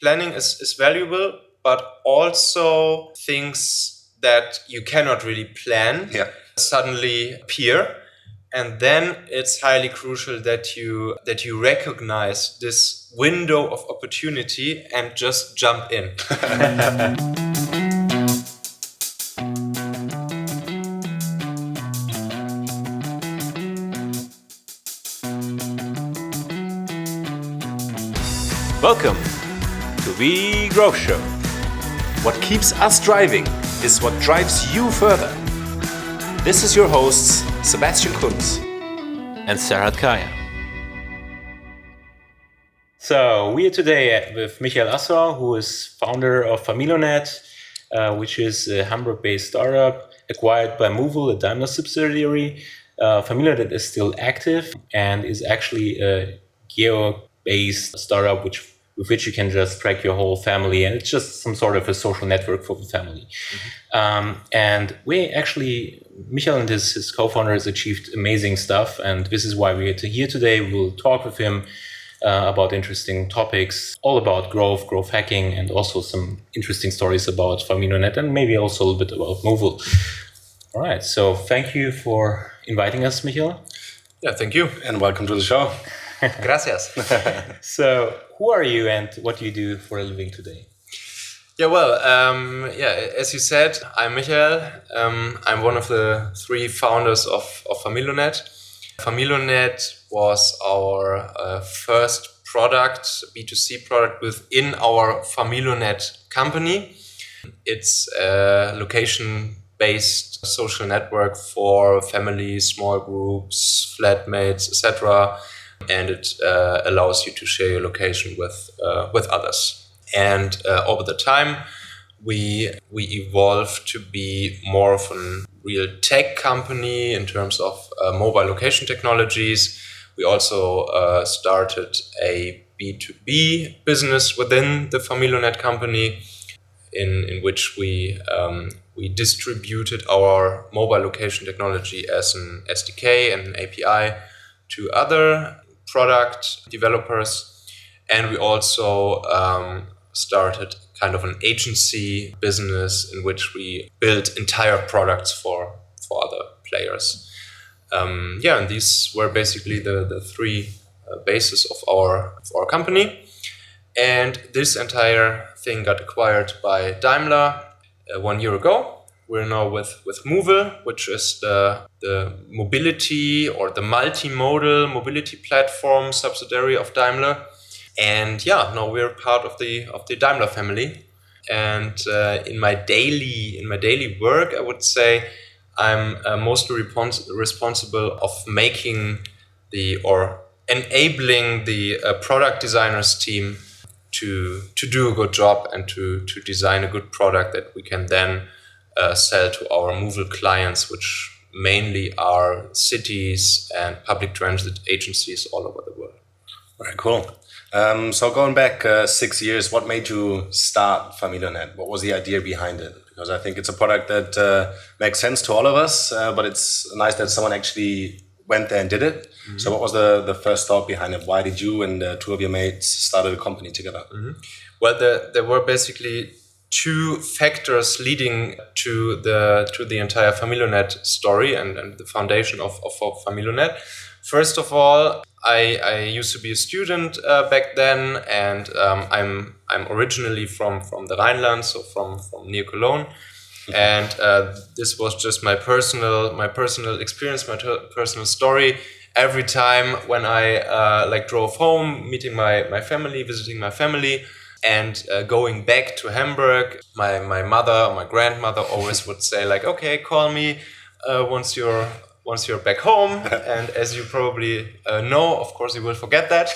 Planning is valuable, but also things that you cannot really plan suddenly appear. And then it's highly crucial that you recognize this window of opportunity and just jump in. Welcome to the Growth Show. What keeps us driving is what drives you further. This is your hosts, Sebastian Kunz and Serhat Kaya. So we are today with Michael Asshauer, who is founder of Familonet, which is a Hamburg-based startup acquired by Moovel, a Daimler subsidiary. Familonet is still active and is actually a geo-based startup with which you can just track your whole family, and it's just some sort of a social network for the family. And we actually, Michael and his co-founders achieved amazing stuff, and this is why we're here today. We'll talk with him about interesting topics, all about growth hacking, and also some interesting stories about Familonet, and maybe also a little bit about Moovel. All right, so thank you for inviting us, Michael. Yeah, thank you. And welcome to the show. Gracias. So, who are you and what do you do for a living today? Yeah, well, as you said, I'm Michael. I'm one of the three founders of Familonet. Familonet was our first product, B2C product within our Familonet company. It's a location-based social network for families, small groups, flatmates, etc. And it allows you to share your location with others. And over the time, we evolved to be more of a real tech company in terms of mobile location technologies. We also started a B2B business within the Familonet company, in which we distributed our mobile location technology as an SDK and an API to other product developers. And we also started kind of an agency business in which we built entire products for other players. And these were basically the three bases of our company. And this entire thing got acquired by Daimler 1 year ago. We're now with Moovel, which is the mobility or the multimodal mobility platform subsidiary of Daimler. And now we're part of the Daimler family. And in my daily work, I would say I'm mostly responsible of making or enabling the product designers team to do a good job and to design a good product that we can then sell to our Moovel clients, which mainly are cities and public transit agencies all over the world. Very cool. So going back 6 years, what made you start Familonet? What was the idea behind it? Because I think it's a product that makes sense to all of us, but it's nice that someone actually went there and did it. Mm-hmm. So what was the first thought behind it? Why did you and two of your mates started a company together? Mm-hmm. Well, there were basically two factors leading to the entire Familonet story and the foundation of Familonet. First of all, I used to be a student back then, and I'm originally from the Rhineland, so from near Cologne, and this was just my personal experience, my personal story. Every time when I drove home, meeting my family, visiting my family, and going back to Hamburg, my mother or my grandmother always would say okay, call me once you're back home. And as you probably know, of course, you will forget that.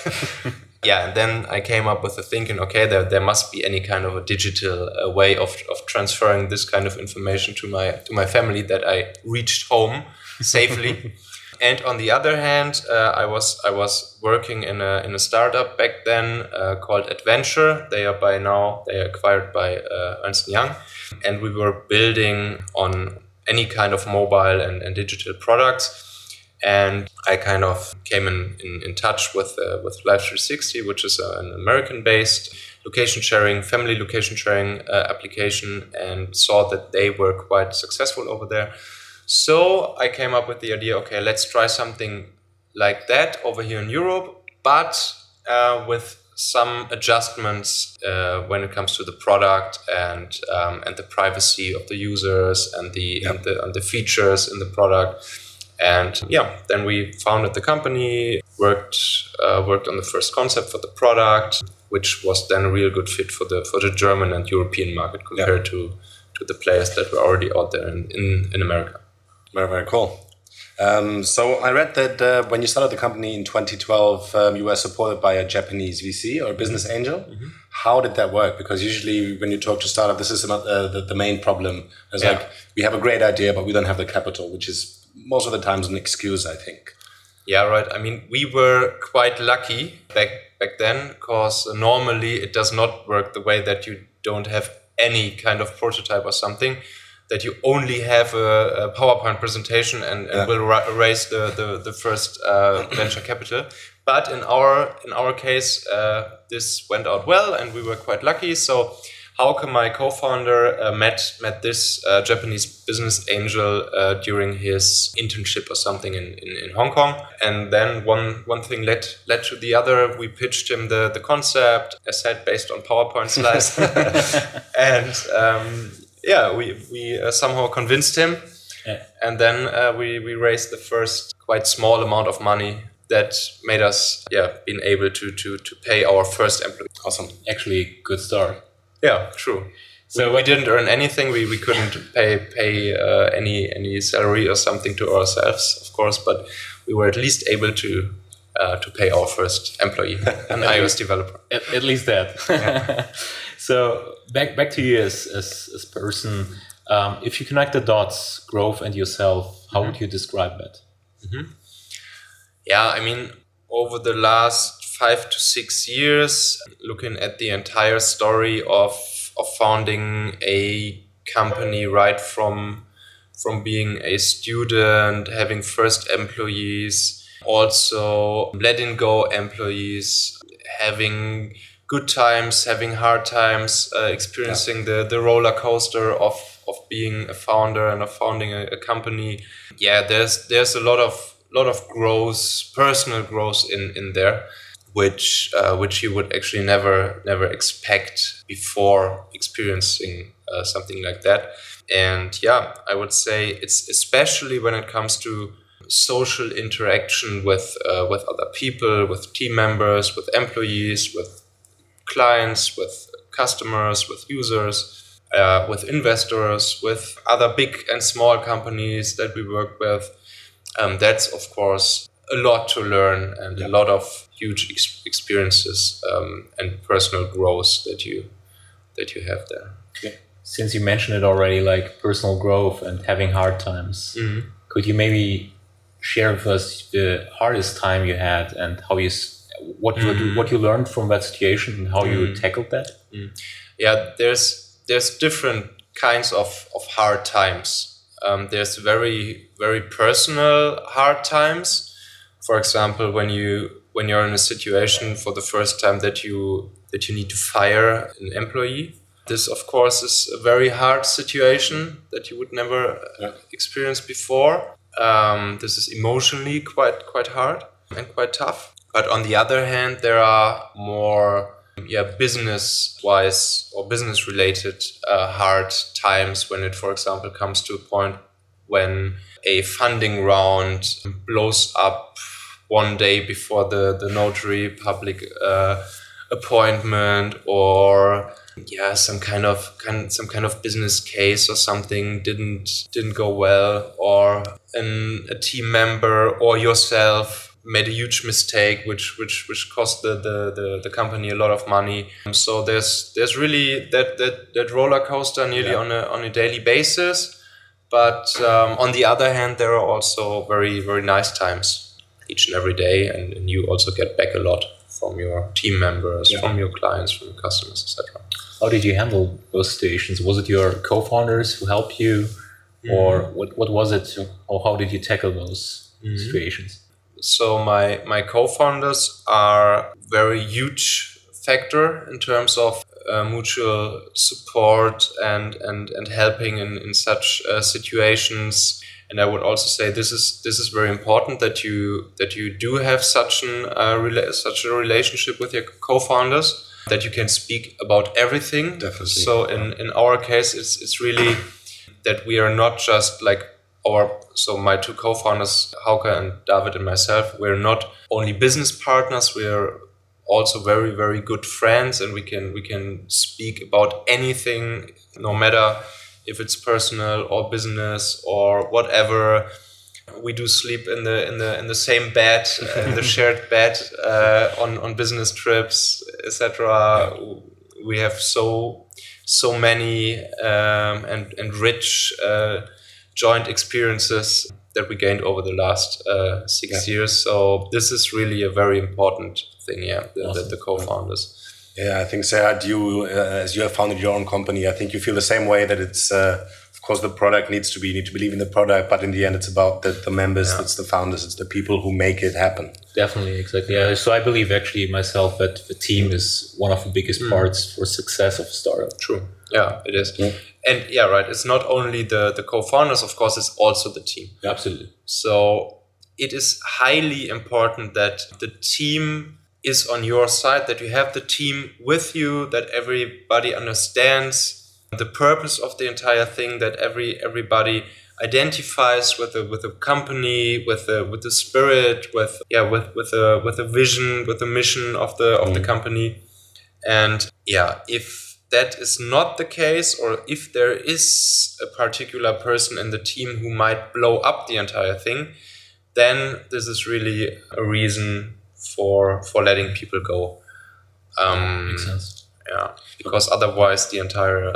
And then I came up with the thinking, okay, there must be any kind of a digital way of transferring this kind of information to my family that I reached home safely. And on the other hand, I was working in a startup back then called Adventure. They are acquired by Ernst & Young, and we were building on any kind of mobile and digital products. And I kind of came in touch with Life 360, which is an American-based location sharing, family location sharing application, and saw that they were quite successful over there. So I came up with the idea, okay, let's try something like that over here in Europe, but with some adjustments when it comes to the product and the privacy of the users and the features in the product. And then we founded the company, worked on the first concept for the product, which was then a real good fit for the German and European market compared to the players that were already out there in America. Very, very cool. So I read that when you started the company in 2012, you were supported by a Japanese VC or business angel. Mm-hmm. How did that work? Because usually when you talk to startup, this is not the main problem. It's like, we have a great idea, but we don't have the capital, which is most of the times an excuse, I think. Yeah, right. I mean, we were quite lucky back then, because normally it does not work the way that you don't have any kind of prototype or something, that you only have a PowerPoint presentation and will raise the first venture capital. But in our case, this went out well, and we were quite lucky. So Hauke, my co-founder, met this Japanese business angel during his internship or something in Hong Kong. And then one thing led to the other. We pitched him the concept, as said, based on PowerPoint slides. And we somehow convinced him. Yeah. And then we raised the first quite small amount of money that made us being able to pay our first employee. Awesome. Actually, good start. Yeah, true. So we didn't earn anything. We couldn't pay any salary or something to ourselves, of course, but we were at least able to pay our first employee, an iOS developer. At least that. Yeah. So back to you as person. If you connect the dots, growth and yourself, how would you describe that? Mm-hmm. Yeah, I mean, over the last 5 to 6 years, looking at the entire story of founding a company right from being a student, having first employees, also letting go employees, having good times, having hard times, experiencing the roller coaster of being a founder and of founding a company. Yeah, there's a lot of growth, personal growth in there, which you would actually never expect before experiencing something like that. And I would say it's especially when it comes to social interaction with other people, with team members, with employees, with clients, with customers, with users, with investors, with other big and small companies that we work with. That's of course a lot to learn and a lot of huge experiences and personal growth that you have there. Yeah. Since you mentioned it already, like personal growth and having hard times, could you maybe share with us the hardest time you had and how what you learned from that situation and how you tackled that? Yeah, there's different kinds of hard times. There's very, very personal hard times. For example, when you're in a situation for the first time that you need to fire an employee. This, of course, is a very hard situation that you would never experience before. This is emotionally quite hard and quite tough. But on the other hand, there are more business-wise or business-related hard times when it, for example, comes to a point when a funding round blows up one day before the notary public appointment, or some kind of business case or something didn't go well, or a team member or yourself made a huge mistake which cost the company a lot of money. So there's really that roller coaster nearly on a daily basis. But on the other hand, there are also very, very nice times each and every day, and you also get back a lot from your team members, from your clients, from your customers, etc. How did you handle those situations? Was it your co-founders who helped you, or what was it, or how did you tackle those situations? So my co-founders are very huge factor in terms of mutual support and helping in such situations. And I would also say this is very important that you do have such a relationship with your co-founders, that you can speak about everything. Definitely. So in our case, it's really that we are not just like so my two co-founders, Hauke and David and myself, we're not only business partners, we're also very, very good friends, and we can speak about anything, no matter if it's personal or business or whatever. We do sleep in the same bed, in the shared bed, on business trips, etc. We have so many and rich joint experiences that we gained over the last 6 years. So this is really a very important thing. The co-founders. Yeah, I think, Serhat, you as you have founded your own company, I think you feel the same way, that it's of course the product need to believe in the product, but in the end it's about the members, it's the founders, it's the people who make it happen. Definitely, exactly. Yeah. So I believe actually myself that the team is one of the biggest parts for success of a startup. True. Yeah, it is. Yeah. And right, it's not only the co-founders, of course, it's also the team. Absolutely. So it is highly important that the team is on your side, that you have the team with you, that everybody understands the purpose of the entire thing, that everybody identifies with the company, with the spirit, with the vision, with the mission of the company. And if that is not the case, or if there is a particular person in the team who might blow up the entire thing, then this is really a reason for letting people go. Makes sense. Yeah, because otherwise the entire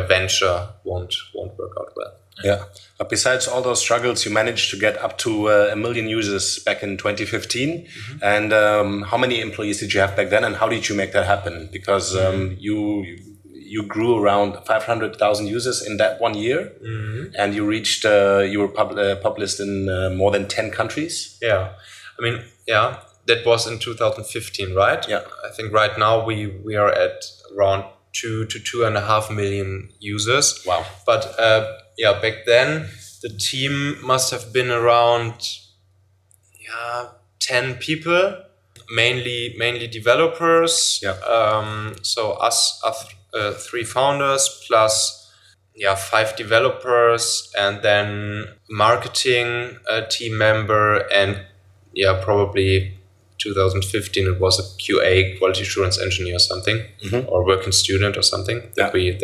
venture won't work out well. Yeah, but besides all those struggles, you managed to get up to 1 million users back in 2015. And how many employees did you have back then, and how did you make that happen? Because you grew around 500,000 users in that 1 year, and you reached you were published in more than 10 countries. Yeah, I mean, that was in 2015, right? Yeah, I think right now we are at around 2 to 2.5 million users. Wow. But back then the team must have been around 10 people, mainly developers. Yeah. So us 3 founders plus 5 developers, and then marketing team member, and probably 2015 it was a QA, quality assurance engineer or something, or working student or something that we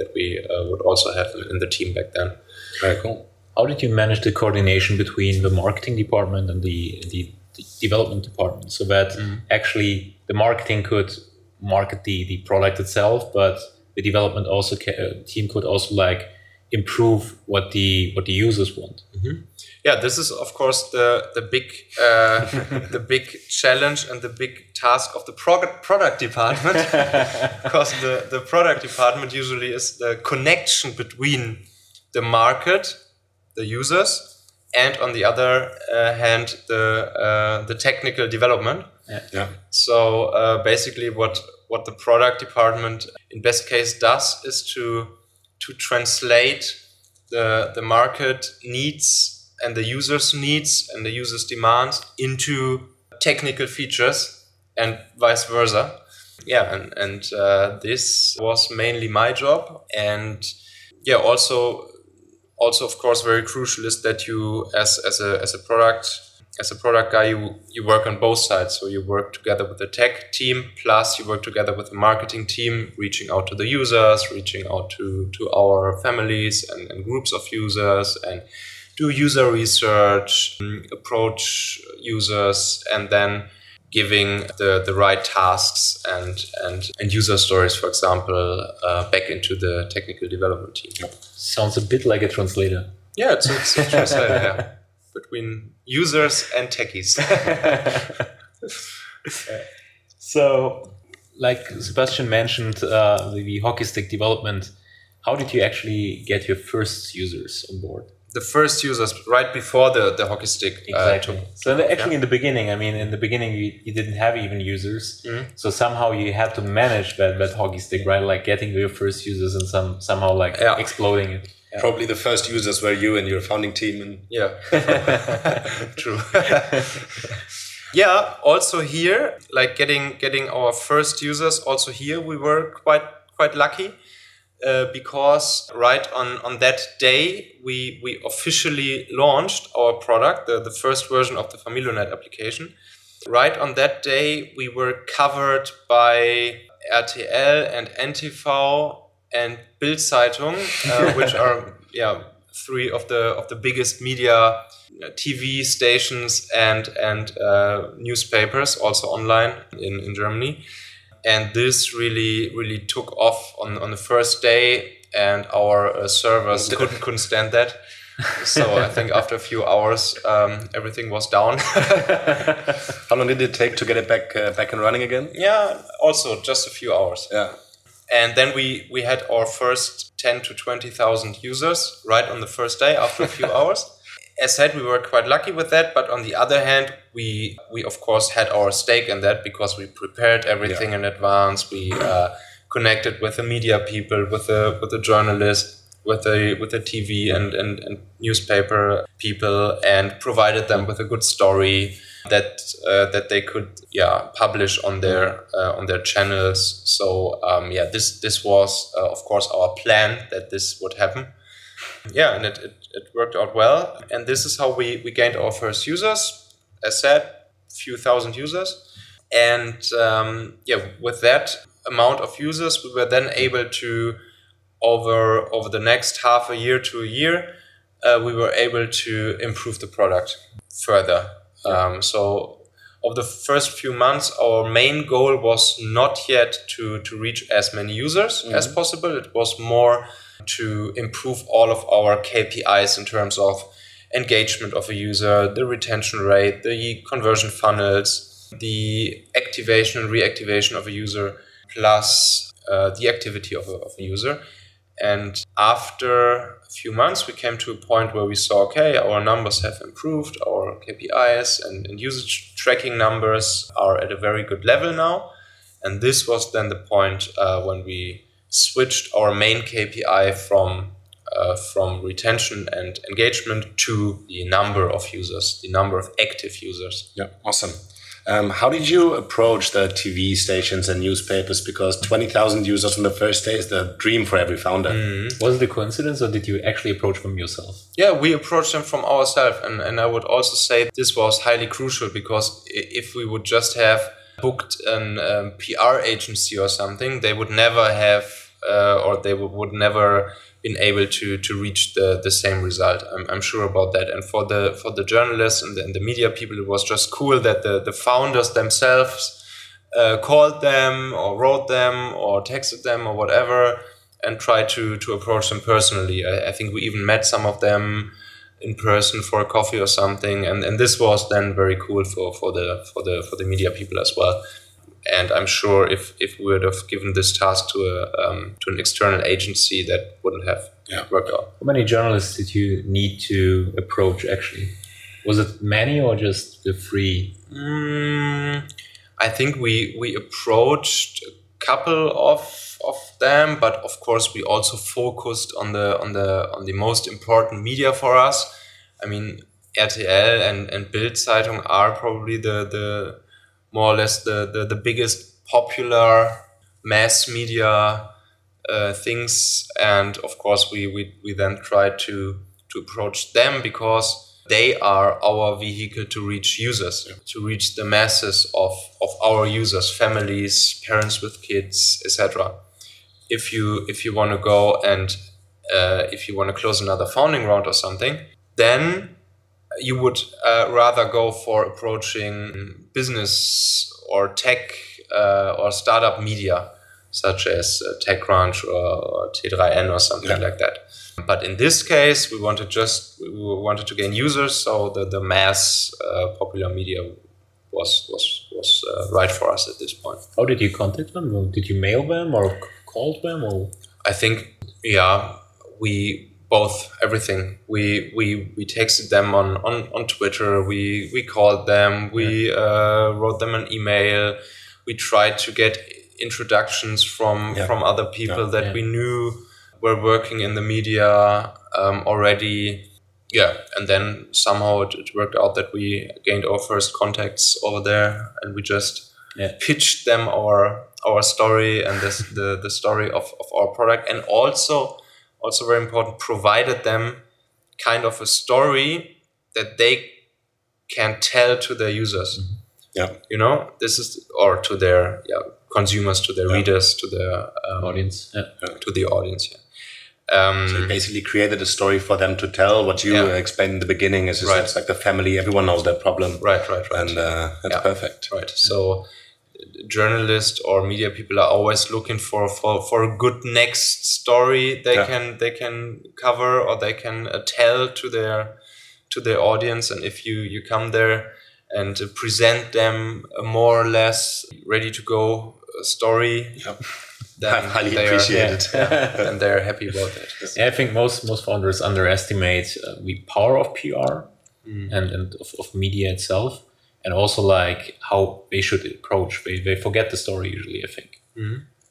would also have in the team back then. Very cool. How did you manage the coordination between the marketing department and the development department, so that actually the marketing could market the product itself, but the development also team could also like improve what the users want? Yeah, this is of course the big the big challenge and the big task of the product department, because the product department usually is the connection between the market, the users, and on the other hand the technical development. Yeah. So basically what the product department in best case does is to translate the market needs and the users' needs and the users' demands into technical features, and vice versa. Yeah, and this was mainly my job. And also of course very crucial is that you as a product guy, you work on both sides. So you work together with the tech team, plus you work together with the marketing team, reaching out to the users, reaching out to our families and groups of users, and do user research, approach users, and then giving the right tasks and user stories, for example, back into the technical development team. Sounds a bit like a translator. Yeah, it's a translator, between users and techies. So, like Sebastian mentioned, the hockey stick development, how did you actually get your first users on board? the first users right before the hockey stick. Exactly. In the beginning, you didn't have even users. Mhm. So somehow you had to manage that hockey stick, right? Like getting your first users and somehow like exploding it. Yeah. Probably the first users were you and your founding team. And yeah, true. Yeah. Also here, like getting our first users. Also here, we were quite lucky. Because right on that day we officially launched our product, the first version of the Familonet application. Right on that day we were covered by RTL and NTV and Bild-Zeitung, which are three of the biggest media TV stations and newspapers, also online in Germany. And this really took off on the first day, and our servers couldn't stand that. So I think after a few hours, everything was down. How long did it take to get it back and running again? Yeah, also just a few hours. Yeah. And then we had our first 10 to 20,000 users right on the first day after a few hours. As said, we were quite lucky with that, but on the other hand, we of course had our stake in that because we prepared everything in advance. We connected with the media people, with the journalists, with the TV and newspaper people, and provided them with a good story that they could publish on their channels. So this was of course our plan that this would happen. Yeah, and it worked out well. And this is how we gained our first users. As said, few thousand users. And with that amount of users, we were then able to, over the next half a year to a year, we were able to improve the product further. So of the first few months, our main goal was not yet to reach as many users as possible. It was more to improve all of our KPIs in terms of engagement of a user, the retention rate, the conversion funnels, the activation and reactivation of a user, plus the activity of a user. And after a few months, we came to a point where we saw, okay, our numbers have improved, our KPIs and usage tracking numbers are at a very good level now. And this was then the point when we switched our main KPI from retention and engagement to the number of users, the number of active users. Yeah, awesome. How did you approach the TV stations and newspapers? Because 20,000 users on the first day is the dream for every founder. Was it a coincidence, or did you actually approach them yourself? Yeah, we approached them from ourselves. And I would also say this was highly crucial, because if we would just have booked a PR agency or something, they would never have or they would never been able to reach the same result. I'm sure about that. And for the journalists and the media people, it was just cool that the founders themselves called them or wrote them or texted them or whatever and tried to approach them personally. I think we even met some of them in person for a coffee or something, and this was then very cool for the media people as well. And I'm sure if we would have given this task to an external agency, that wouldn't have worked out. How many journalists did you need to approach actually? Was it many or just the 3? I think we approached a couple of them, but of course we also focused on the most important media for us. I mean, RTL and Bild-Zeitung are probably the more or less the biggest popular mass media things, and of course we then tried to approach them because they are our vehicle to reach users, to reach the masses of our users, families, parents with kids, etc. If you want to go and if you want to close another founding round or something, then you would rather go for approaching business or tech or startup media, such as TechCrunch or T3N or something like that. But in this case, we wanted to gain users, so the mass popular media was right for us at this point. How did you contact them? Or did you mail them or call them? Or I think we both, everything. We texted them on Twitter. We called them. We wrote them an email. We tried to get introductions from other people that we knew were working in the media already. Yeah, and then somehow it worked out that we gained our first contacts over there, and we just pitched them our story and the story of our product, and also very important, provided them kind of a story that they can tell to their users. You know, this is, or to their consumers, to their readers, to their audience, to the audience. So you basically created a story for them to tell. What you explained in the beginning is it's like the family. Everyone knows that problem. Right. And that's perfect. Right. So journalists or media people are always looking for a good next story they can cover or they can tell to their audience. And if you come there and present them a more or less ready to go story, then highly appreciated. And they're happy about that. I think most founders underestimate the power of PR and of media itself, and also like how they should approach. They forget the story usually, I think.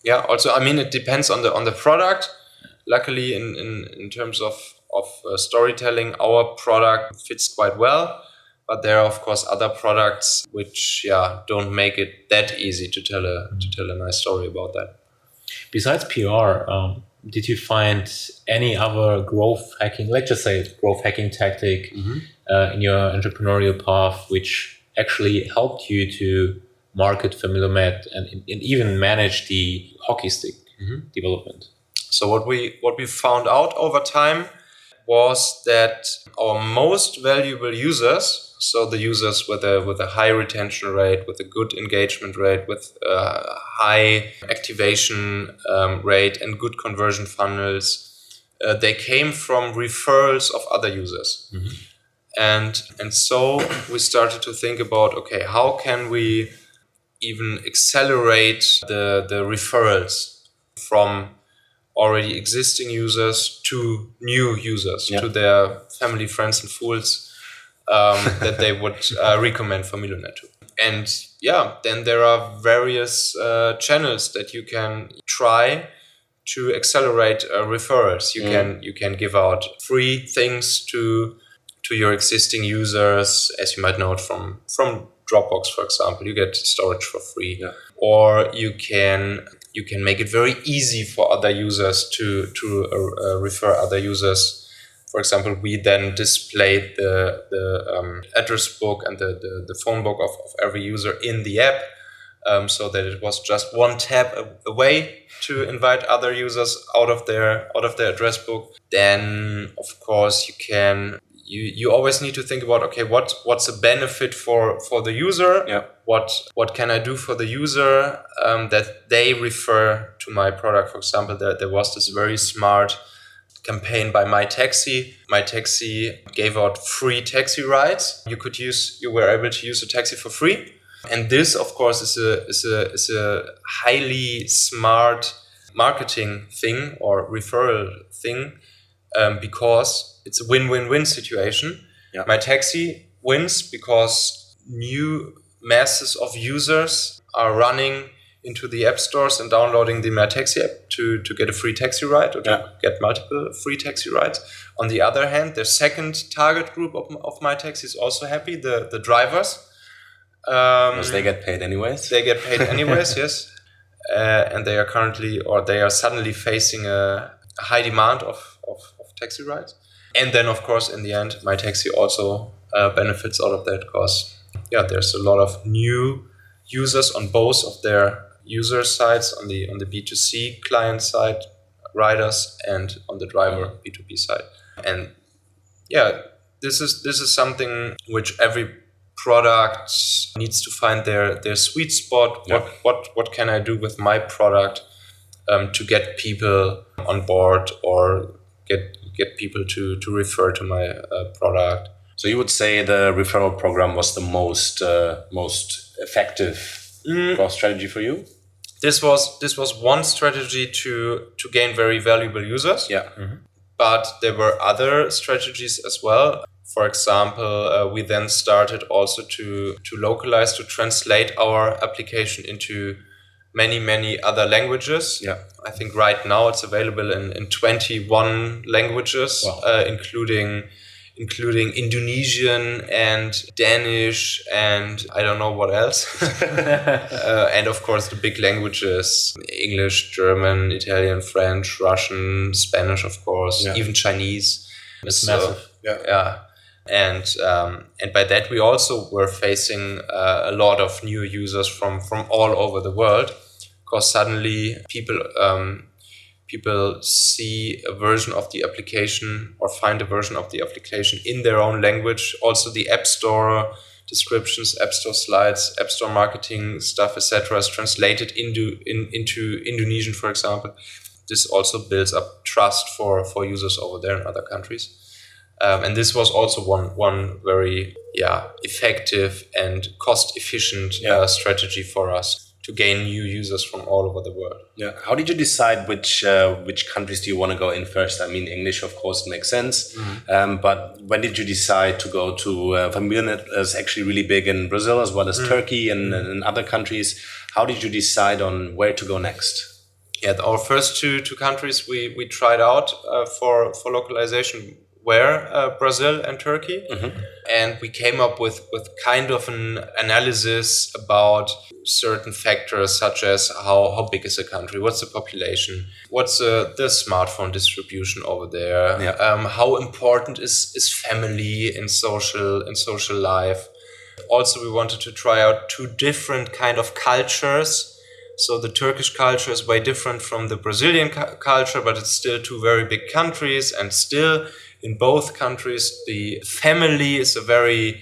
Yeah. Also, I mean, it depends on the product. Luckily, in terms of storytelling, our product fits quite well. But there are, of course, other products which don't make it that easy to tell a nice story about that. Besides PR, did you find any other growth hacking, let's just say growth hacking tactic in your entrepreneurial path, which actually helped you to market Familonet and even manage the hockey stick development? So what we found out over time was that our most valuable users, so the users with a high retention rate, with a good engagement rate, with a high activation rate and good conversion funnels, they came from referrals of other users. And so we started to think about, okay, how can we even accelerate the referrals from already existing users to new users, to their family, friends, and fools that they would recommend Familonet to. And then there are various channels that you can try to accelerate referrals. You can give out free things to your existing users, as you might know it from Dropbox, for example. You get storage for free, or you can make it very easy for other users to refer other users. For example, we then displayed the address book and the phone book of every user in the app, so that it was just one tap away to invite other users out of their address book. Then, of course, you always need to think about, okay, what's a benefit for the user? What can I do for the user that they refer to my product? For example, there was this very smart campaign by My Taxi. My Taxi gave out free taxi rides. You were able to use a taxi for free. And this, of course, is a highly smart marketing thing or referral thing, because it's a win-win-win situation. My Taxi wins because new masses of users are running into the app stores and downloading the My Taxi app to get a free taxi ride or to get multiple free taxi rides. On the other hand, the second target group of My Taxi is also happy, the drivers. Because they get paid anyways. They get paid anyways, yes. And they are suddenly facing a high demand of taxi rides. And then, of course, in the end, My Taxi also benefits out of that because there's a lot of new users on both of their user sides, on the B2C client side, riders, and on the driver B2B side. And this is something which every product needs to find their sweet spot. What can I do with my product to get people on board or get people to refer to my product? So you would say the referral program was the most effective growth strategy for you? This was one strategy to gain very valuable users. But there were other strategies as well. For example, we then started also to localize, to translate our application into many other languages. Yeah. I think right now it's available in 21 languages, Wow. including Indonesian and Danish and I don't know what else. And of course the big languages, English, German, Italian, French, Russian, Spanish, of course, even Chinese. It's massive. Yeah. And by that we also were facing a lot of new users from all over the world, because suddenly people see a version of the application or find a version of the application in their own language. Also the App Store descriptions, App Store slides, App Store marketing stuff, etc. is translated into Indonesian, for example. This also builds up trust for users over there in other countries. And this was also one very effective and cost efficient strategy for us to gain new users from all over the world. Yeah. How did you decide which countries do you want to go in first? I mean, English, of course, makes sense. But when did you decide to go to Familonet is actually really big in Brazil as well as Turkey and other countries. How did you decide on where to go next? Yeah, our first two countries we tried out for localization were Brazil and Turkey. And we came up with kind of an analysis about certain factors such as how big is the country, what's the population, what's the smartphone distribution over there, how important is family in social life. Also, we wanted to try out two different kind of cultures. So the Turkish culture is way different from the Brazilian culture, but it's still two very big countries, and still in both countries the family is a very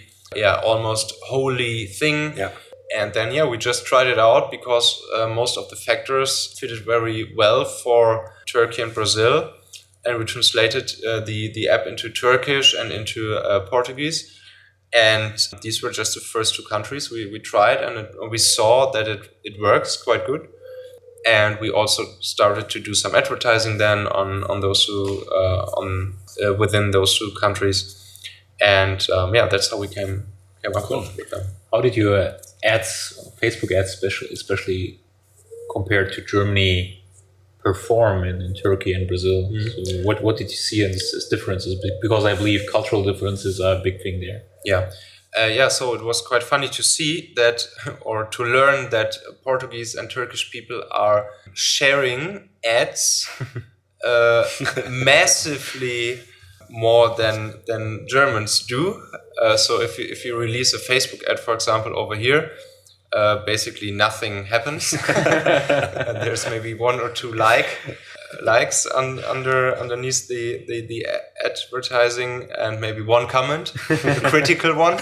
almost holy thing. And then we just tried it out because most of the factors fitted very well for Turkey and Brazil, and we translated the app into Turkish and into Portuguese. And these were just the first two countries we tried, and we saw that it works quite good. And we also started to do some advertising then on those two within those two countries. And that's how we came up with them. How did your Facebook ads, especially compared to Germany, perform in Turkey and Brazil? So what did you see as differences? Because I believe cultural differences are a big thing there. So it was quite funny to see that, or to learn that Portuguese and Turkish people are sharing ads massively more than Germans do. So if you release a Facebook ad, for example, over here, basically nothing happens. There's maybe one or two likes underneath the advertising, and maybe one comment, a critical one.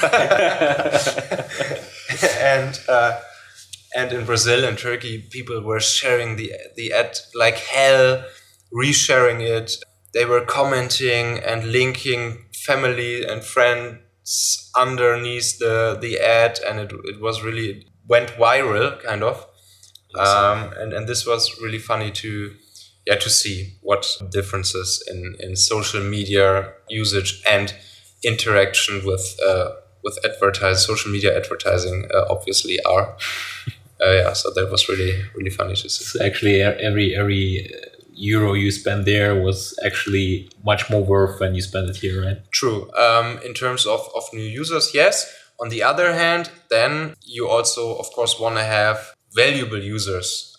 And in Brazil and Turkey, people were sharing the ad like hell, resharing it. They were commenting and linking family and friends underneath the ad, and it was really went viral, kind of. And this was really funny to see what differences in social media usage and interaction with social media advertising obviously are. So that was really funny to see. So actually, every euro you spend there was actually much more worth when you spend it here, right? True. In terms of new users, yes. On the other hand, then you also, of course, want to have valuable users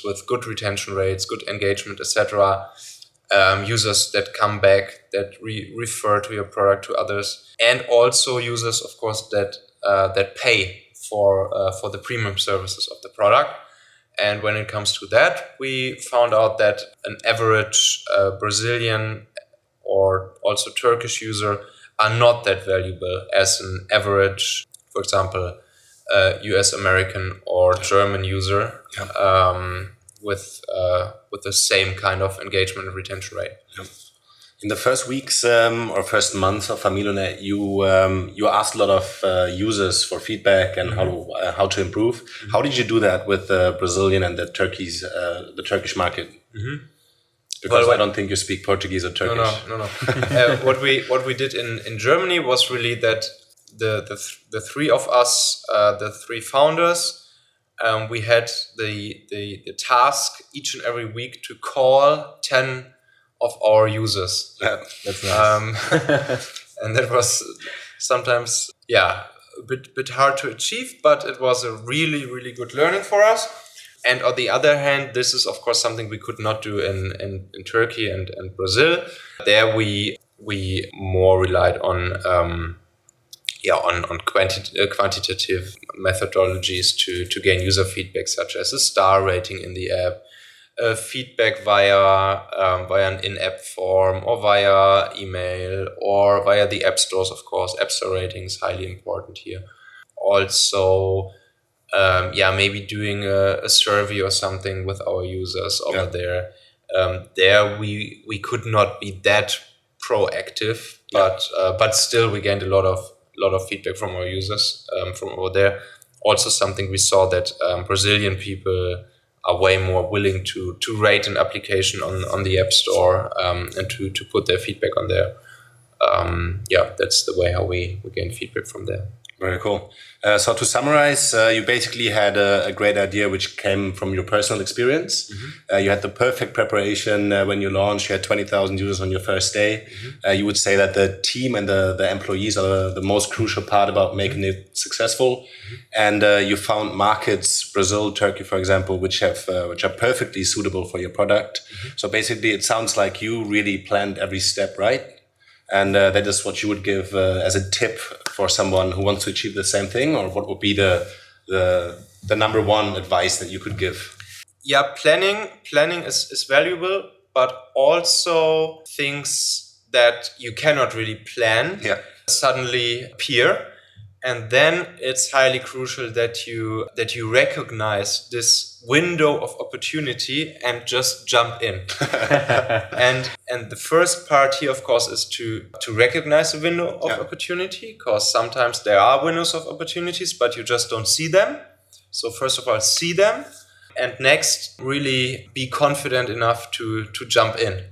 with good retention rates, good engagement, etc. Users that come back, that refer to your product to others, and also users, of course, that pay for the premium services of the product. And when it comes to that, we found out that an average Brazilian or also Turkish user are not that valuable as an average, for example, US American or German user with the same kind of engagement and retention rate. In the first weeks or first months of Familonet, you asked a lot of users for feedback and how to improve. How did you do that with the Brazilian and the Turkish market? Because Well, I don't think you speak Portuguese or Turkish. No. What we did in Germany was really that the three of us, the three founders, we had the task each and every week to call 10 of our users. Yeah, that's nice. And that was sometimes, a bit hard to achieve, but it was a really, really good learning for us. And on the other hand, this is of course something we could not do in Turkey and Brazil. There we more relied on quantitative methodologies to gain user feedback, such as a star rating in the app, feedback via an in-app form or via email or via the app stores. Of course, app store rating is highly important here. Also, maybe doing a survey or something with our users over there. There we could not be that proactive, but still we gained a lot of feedback from our users from over there. Also, something we saw that Brazilian people are way more willing to rate an application on the App Store and to put their feedback on there. That's the way how we gain feedback from there. Very cool. So to summarize, you basically had a great idea which came from your personal experience. Mm-hmm. You had the perfect preparation when you launched. You had 20,000 users on your first day. Mm-hmm. You would say that the team and the employees are the most crucial part about making it successful. Mm-hmm. And you found markets, Brazil, Turkey, for example, which are perfectly suitable for your product. Mm-hmm. So basically, it sounds like you really planned every step, right? And that is what you would give as a tip for someone who wants to achieve the same thing, or what would be the number one advice that you could give? Yeah, planning is valuable, but also things that you cannot really plan suddenly appear. And then it's highly crucial that you recognize this window of opportunity and just jump in. and the first part here, of course, is to recognize the window of opportunity, because sometimes there are windows of opportunities, but you just don't see them. So first of all, see them, and next, really be confident enough to jump in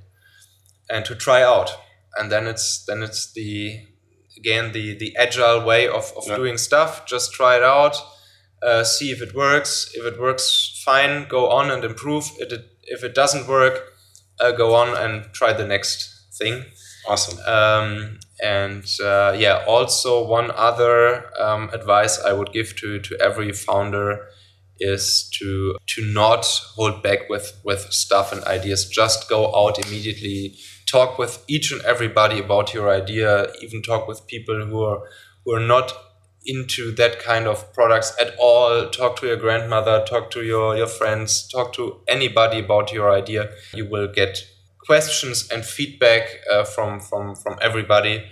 and to try out. And then it's the agile way of doing stuff. Just try it out, see if it works. If it works, fine, go on and improve. If it doesn't work, go on and try the next thing. Awesome. Also one other advice I would give to every founder is to not hold back with stuff and ideas. Just go out immediately. Talk with each and everybody about your idea. Even talk with people who are not into that kind of products at all. Talk to your grandmother. Talk to your friends. Talk to anybody about your idea. You will get questions and feedback from everybody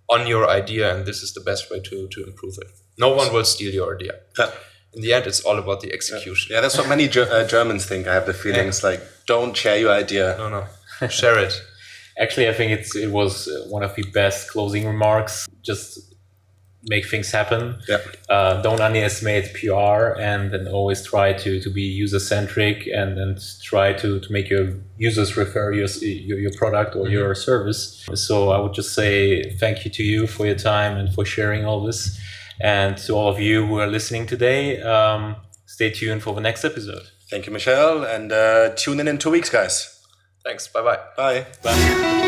on your idea, and this is the best way to improve it. No one will steal your idea. Yeah. In the end, it's all about the execution. Yeah, that's what many Germans think. I have the feeling it's like, don't share your idea. No, share it. Actually, I think it was one of the best closing remarks. Just make things happen. Yeah. Don't underestimate PR, and then always try to be user-centric, and then try to make your users refer your product or your service. So I would just say thank you to you for your time and for sharing all this. And to all of you who are listening today, stay tuned for the next episode. Thank you, Michelle, and tune in 2 weeks, guys. Thanks. Bye-bye. Bye. Bye.